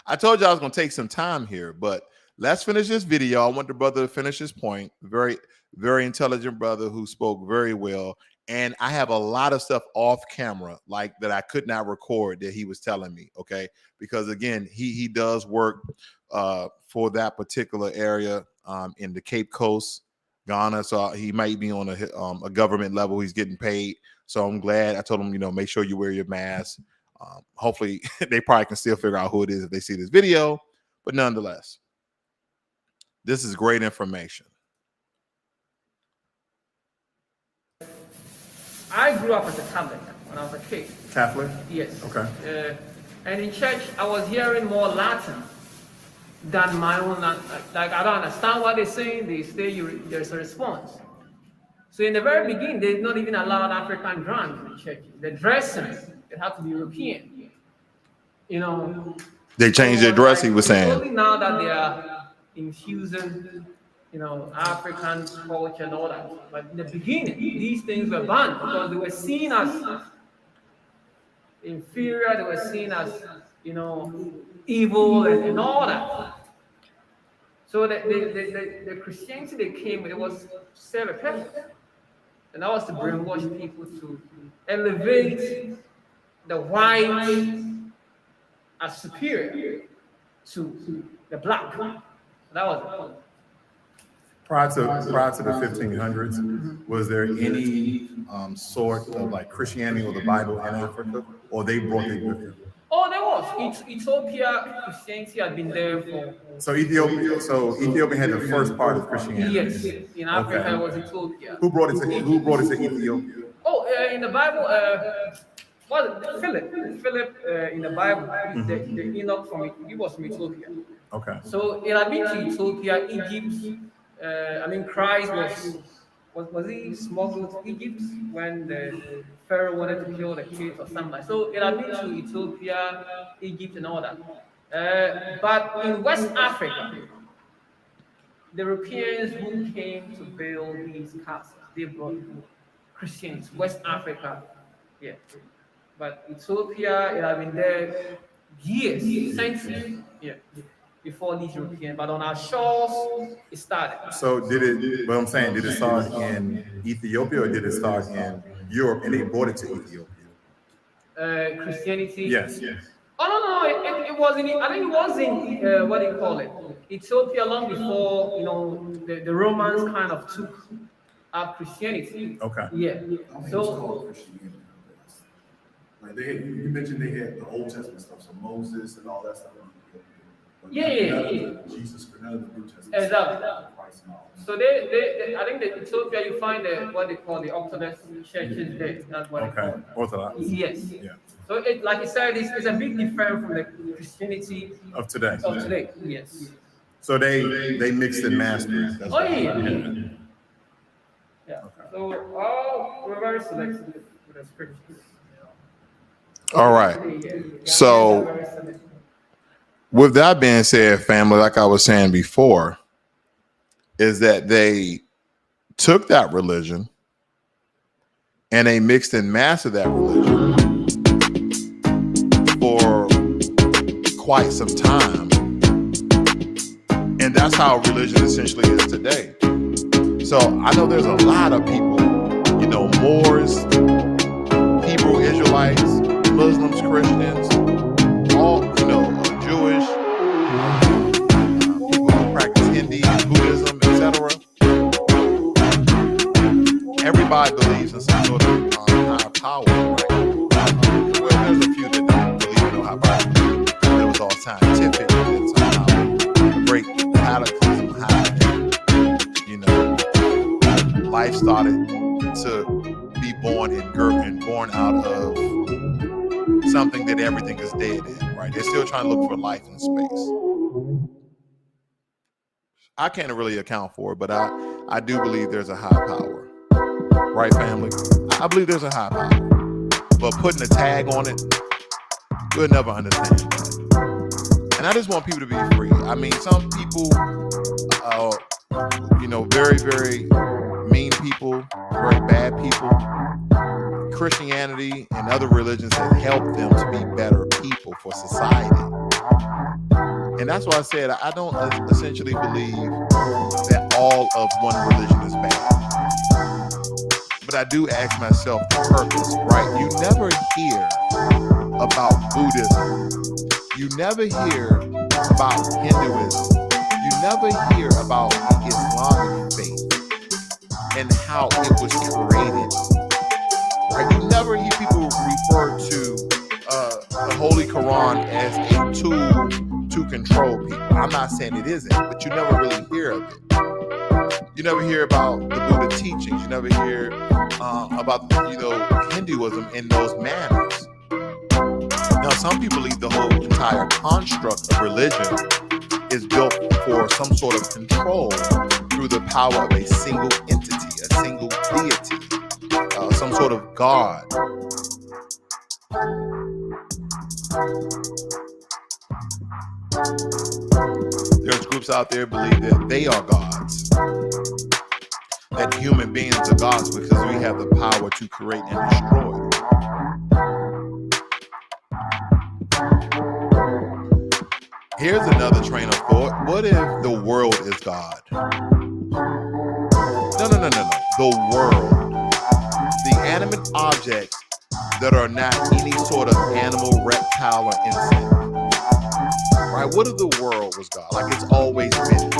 I told you I was going to take some time here, but let's finish this video. I want the brother to finish his point. Very, very intelligent brother who spoke very well. And I have a lot of stuff off camera, like that I could not record that he was telling me, okay? Because again, he does work for that particular area in the Cape Coast, Ghana. So he might be on a government level. He's getting paid. So I'm glad. I told him, make sure you wear your mask. Hopefully they probably can still figure out who it is if they see this video. But nonetheless, this is great information. I grew up as a Catholic when I was a kid. Catholic? Yes. Okay. And in church, I was hearing more Latin than my own. Like I don't understand what they're saying. They say there's a response. So in the very beginning, they did not even allow African drums in the churches. The dressing, it had to be European. You know, They changed their dress, he was it's saying. only now that they are infusing, African culture and all that. But in the beginning, these things were banned because they were seen as inferior, they were seen as, evil and all that. So the Christianity they came with, it was serve a purpose. And that was to brainwash people to elevate the white as superior to the black. That was it. Prior to the 1500s, was there any sort of like Christianity or the Bible in Africa, or they brought it with them? Oh, there was. Ethiopia, Christianity had been there for. So Ethiopia had the first part of Christianity. Yes, in Africa it was Ethiopia. Who brought it to Ethiopia? Oh, in the Bible, Philip in the Bible, the Enoch he was from Ethiopia. Okay. So it had been to Ethiopia, Egypt. Christ was he smuggled to Egypt when the Pharaoh wanted to kill the kids or something? So it had been to Ethiopia, Egypt, and all that. But in West Africa, the Europeans who came to build these castles, they brought Christians. West Africa, yeah. But Ethiopia, it had been there years, centuries, yeah, before these Europeans. But on our shores, it started. So did it start in Ethiopia or did it start in Europe and they brought it to Ethiopia? Christianity? Yes. Oh, no, it was in, I think it was in, what do you call it? Ethiopia long before, the Romans kind of took up Christianity. Okay. Yeah. So like you mentioned they had the Old Testament stuff, so Moses and all that stuff. Yeah. Jesus, none of the New Testament. Exactly. Christ and all. So they I think that Ethiopia you find what they call the Orthodox churches there. That's what they call it. Orthodox. Yes. Yeah. So it, like you said, it's a big difference from the Christianity Of today. Yes. So they mixed and mastered. That's Oh what- yeah. Yeah. So we're very selective with the scriptures. All right. So- Very selective. With that being said, family, like I was saying before, is that they took that religion and they mixed and mastered that religion for quite some time. And that's how religion essentially is today. So I know there's a lot of people, Moors, Hebrew Israelites, Muslims, Christians, all, Jewish, people who practice Hindi, Buddhism, etc. Everybody believes in some sort of higher power, right? Well, there's a few that don't believe in no higher power. It was all scientific, and somehow great cataclysm happened. Life started to be born and born out of something that everything is dead in, right? They're still trying to look for life in space. I can't really account for it, but I do believe there's a high power, right, family? I believe there's a high power, but putting a tag on it, we'll never understand that. And I just want people to be free. I mean, some people, very, very mean people, very bad people. Christianity and other religions have helped them to be better people for society. And that's why I said I don't essentially believe that all of one religion is bad. But I do ask myself the purpose, right? You never hear about Buddhism. You never hear about Hinduism. You never hear about the Islamic faith and how it was created. Right? You never hear people refer to the Holy Quran as a tool to control people. I'm not saying it isn't, but you never really hear of it. You never hear about the Buddha teachings. You never hear about Hinduism in those manners. Now, some people believe the whole entire construct of religion is built for some sort of control through the power of a single entity, a single deity, some sort of god. There's groups out there believe that they are gods, that human beings are gods because we have the power to create and destroy. Here's another train of thought. What if the world is God? No. The world. The animate objects that are not any sort of animal, reptile, or insect. Right? What if the world was God? Like it's always been.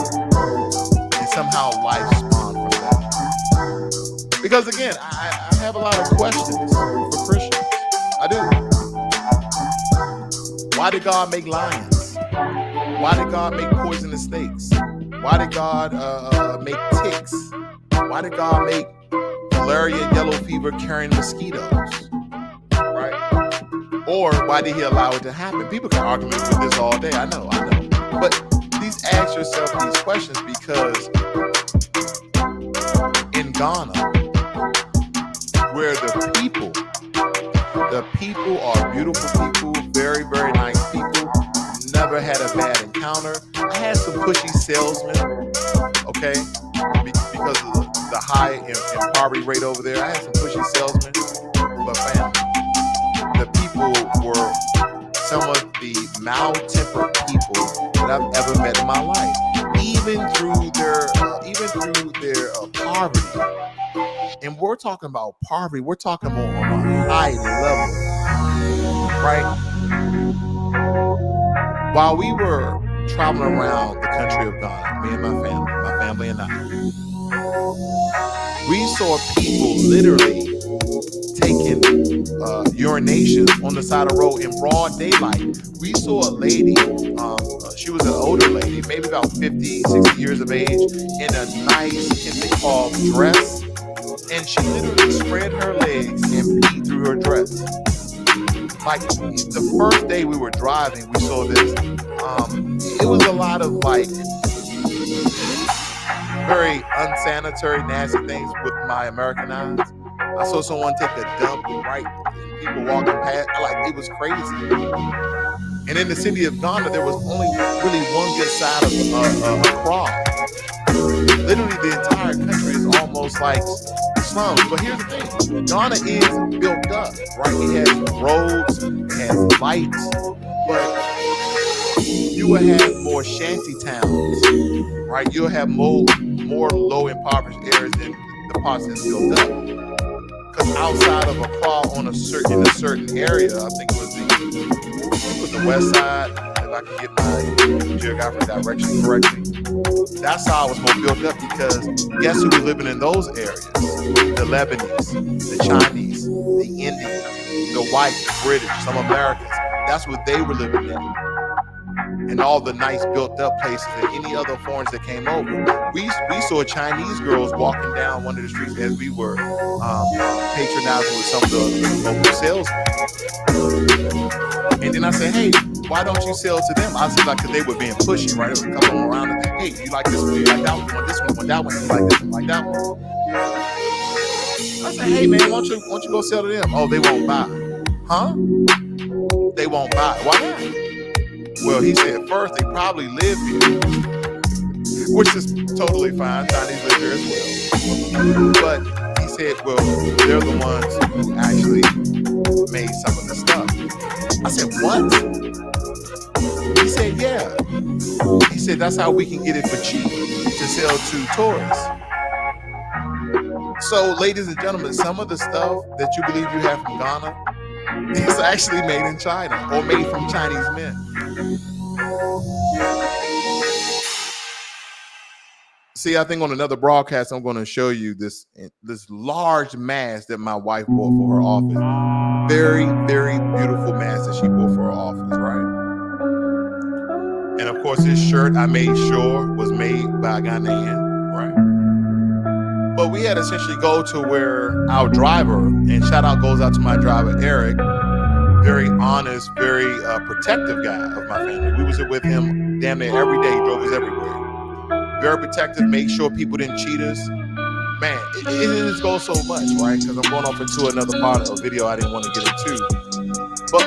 And somehow life spawned from that. Because again, I have a lot of questions for Christians. I do. Why did God make lions? Why did God make poisonous snakes? Why did God make ticks? Why did God make malaria, yellow fever carrying mosquitoes? Right? Or why did he allow it to happen? People can argue with this all day. I know. But please ask yourself these questions because in Ghana, where the people are beautiful people, very, very nice people, never had a bad encounter. I had some pushy salesmen, okay, because of the high poverty rate over there. I had some pushy salesmen, but fam, the people were some of the mild-tempered people that I've ever met in my life, even through their poverty. And we're talking about poverty. We're talking about on a high level, right? While we were traveling around the country of Ghana, me and my family and I, we saw people literally taking urination on the side of the road in broad daylight. We saw a lady, she was an older lady, maybe about 50, 60 years of age, in a nice kente cloth dress, and she literally spread her legs and peed through her dress. Like the first day we were driving, we saw this. It was a lot of like very unsanitary, nasty things with my American eyes. I saw someone take a dump right, people walking past. It was crazy. And in the city of Ghana, there was only really one good side of a crawl. Literally, the entire country is almost like slums. But here's the thing: Ghana is built up, right? It has roads, it has lights, but you will have more shanty towns, right? You'll have more low impoverished areas than the parts that's built up. Because outside of Accra, in a certain area, I think it was the west side. If I can get my geographic direction correctly, that's how it was more built up. Because guess who was living in those areas? The Lebanese, the Chinese, the Indians, the white, the British, some Americans. That's what they were living in. And all the nice built up places and any other foreigners that came over. We saw Chinese girls walking down one of the streets as we were patronizing with some of the local salesmen. And then I said, hey, why don't you sell to them? I said, because they were being pushy, right? There was a couple of them around us. Hey, you like this one? You like that one? You want this one? You want that one? You like this one? Like that one? I said, hey, man, why don't you go sell to them? Oh, they won't buy. Huh? They won't buy. Why not? Well, he said first they probably live here, which is totally fine. Chinese live here as well. But he said, well, they're the ones who actually made some of the stuff. I said, what? He said, yeah. He said, that's how we can get it for cheap to sell to tourists. So, ladies and gentlemen, some of the stuff that you believe you have from Ghana is actually made in China or made from Chinese men. See, I think on another broadcast, I'm going to show you this large mask that my wife bought for her office. Very, very beautiful mask that she bought for her office, right? And of course, this shirt I made sure was made by a Ghanaian, right? But we had to essentially go to where our driver, and shout out goes out to my driver, Eric, very honest, very protective guy of my family. We was with him damn near every day, drove us everywhere. Very protective, made sure people didn't cheat us, man, it just goes so much, right? Because I'm going off into another part of a video I didn't want to get into. But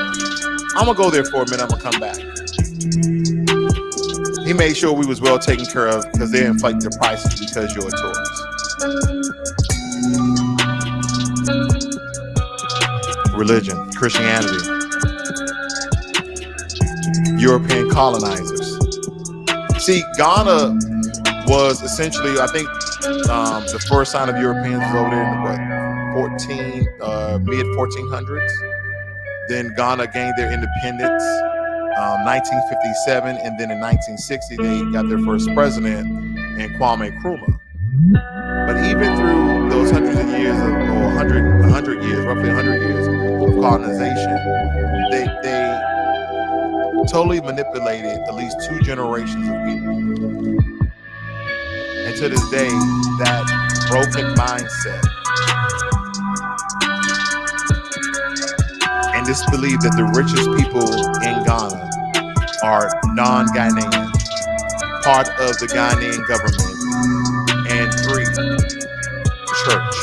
I'm gonna go there for a minute. I'm gonna come back. He made sure we was well taken care of because they inflate the prices because you're a tourist. Religion, Christianity, European colonizers. See, Ghana was essentially, I think, the first sign of Europeans was over there in the mid 1400s. Then Ghana gained their independence, 1957, and then in 1960 they got their first president, in Kwame Nkrumah. But even through those hundreds of years, or 100 years, roughly 100 years of colonization, they totally manipulated at least 2 generations of people. And to this day, that broken mindset and this belief that the richest people in Ghana are non-Ghanaian, part of the Ghanaian government, and 3, church.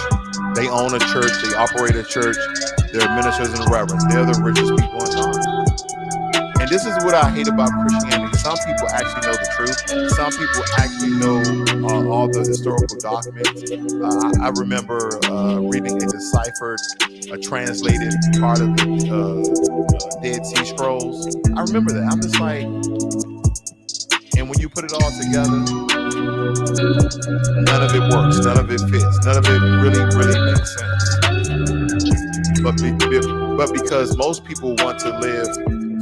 They own a church, they operate a church, they're ministers and reverends. They're the richest people in Ghana. And this is what I hate about Christianity. Some people actually know the truth. Some people actually know all the historical documents. I remember reading a deciphered, a translated part of the Dead Sea Scrolls. I remember that. I'm just like, and when you put it all together, none of it works, none of it fits, none of it really makes sense. But because most people want to live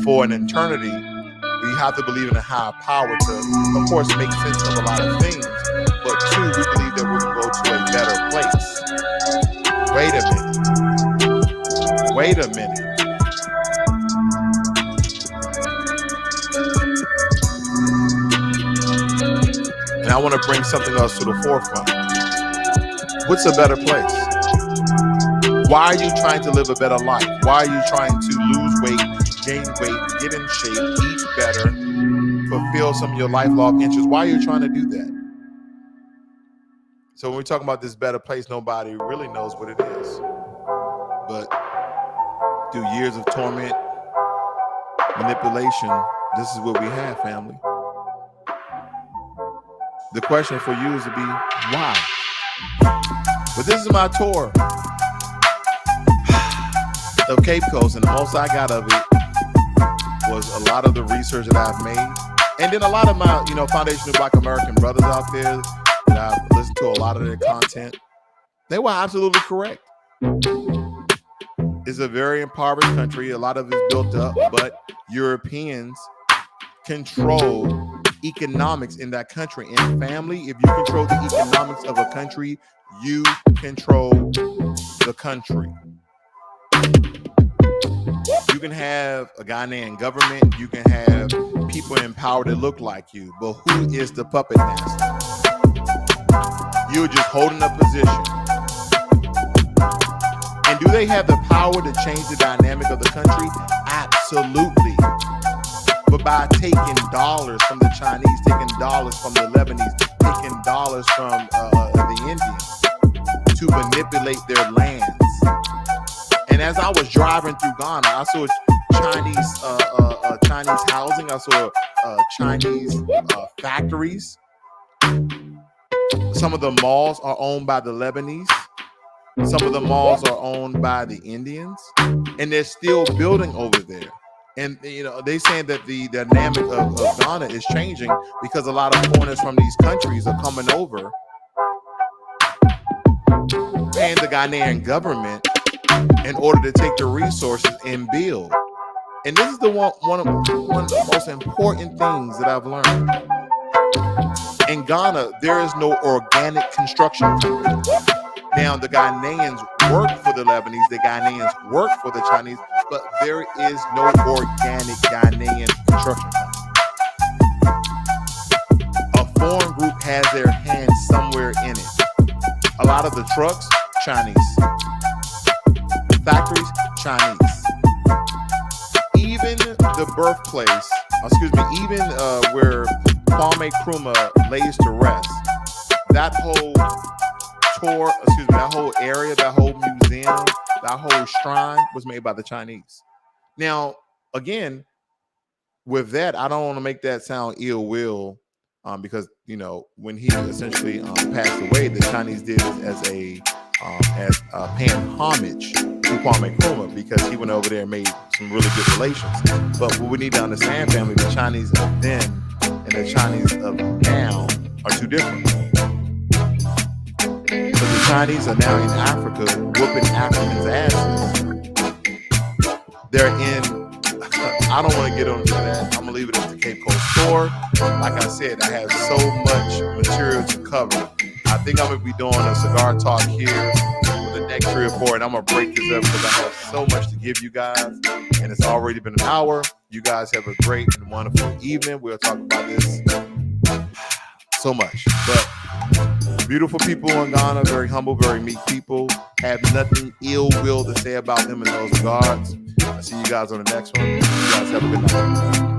for an eternity, we have to believe in a higher power to, of course, make sense of a lot of things. But 2, we believe that we're going to go to a better place. Wait a minute. And I want to bring something else to the forefront. What's a better place? Why are you trying to live a better life? Why are you trying to lose weight, gain weight, get in shape, eat better, fulfill some of your lifelong interests? Why are you trying to do that? So when we talk about this better place, nobody really knows what it is. But through years of torment, manipulation, this is what we have, family. The question for you is to be, why? But this is my tour of Cape Coast, and the most I got of it was a lot of the research that I've made, and then a lot of my, foundational Black American brothers out there that I've listened to a lot of their content. They were absolutely correct. It's a very impoverished country. A lot of it's built up, but Europeans control economics in that country. And family, if you control the economics of a country, you control the country. You can have a Ghanaian government, you can have people in power that look like you, but who is the puppet master? You're just holding a position. And do they have the power to change the dynamic of the country? Absolutely. But by taking dollars from the Chinese, taking dollars from the Lebanese, taking dollars from the Indians to manipulate their lands. And as I was driving through Ghana, I saw Chinese housing. I saw Chinese factories. Some of the malls are owned by the Lebanese. Some of the malls are owned by the Indians, and they're still building over there. And they're saying that the dynamic of Ghana is changing because a lot of foreigners from these countries are coming over, paying the Ghanaian government in order to take the resources and build. And this is one of the most important things that I've learned. In Ghana, there is no organic construction company. Now, the Ghanaians work for the Lebanese, the Ghanaians work for the Chinese, but there is no organic Ghanaian construction company. A foreign group has their hands somewhere in it. A lot of the trucks, Chinese. Factories, Chinese. Even the birthplace, even where Kwame Nkrumah lays to rest, that whole that whole area, that whole museum, that whole shrine was made by the Chinese. Now, again, with that, I don't want to make that sound ill will, because when he essentially passed away, the Chinese did it as paying homage to Kwame Nkrumah, because he went over there and made some really good relations. But what we need to understand, family, the Chinese of then and the Chinese of now are two different. So the Chinese are now in Africa whooping Africans' asses. They're in. I don't want to get into that. I'm gonna leave it at the Cape Coast store. Like I said, I have so much material to cover. I think I'm gonna be doing a cigar talk here for the next 3 or 4, and I'm gonna break this up because I have so much to give you guys, and it's already been an hour. You guys have a great and wonderful evening. We'll talk about this so much. But beautiful people in Ghana, very humble, very meek people. Have nothing ill will to say about them in those regards. I'll see you guys on the next one. You guys have a good night.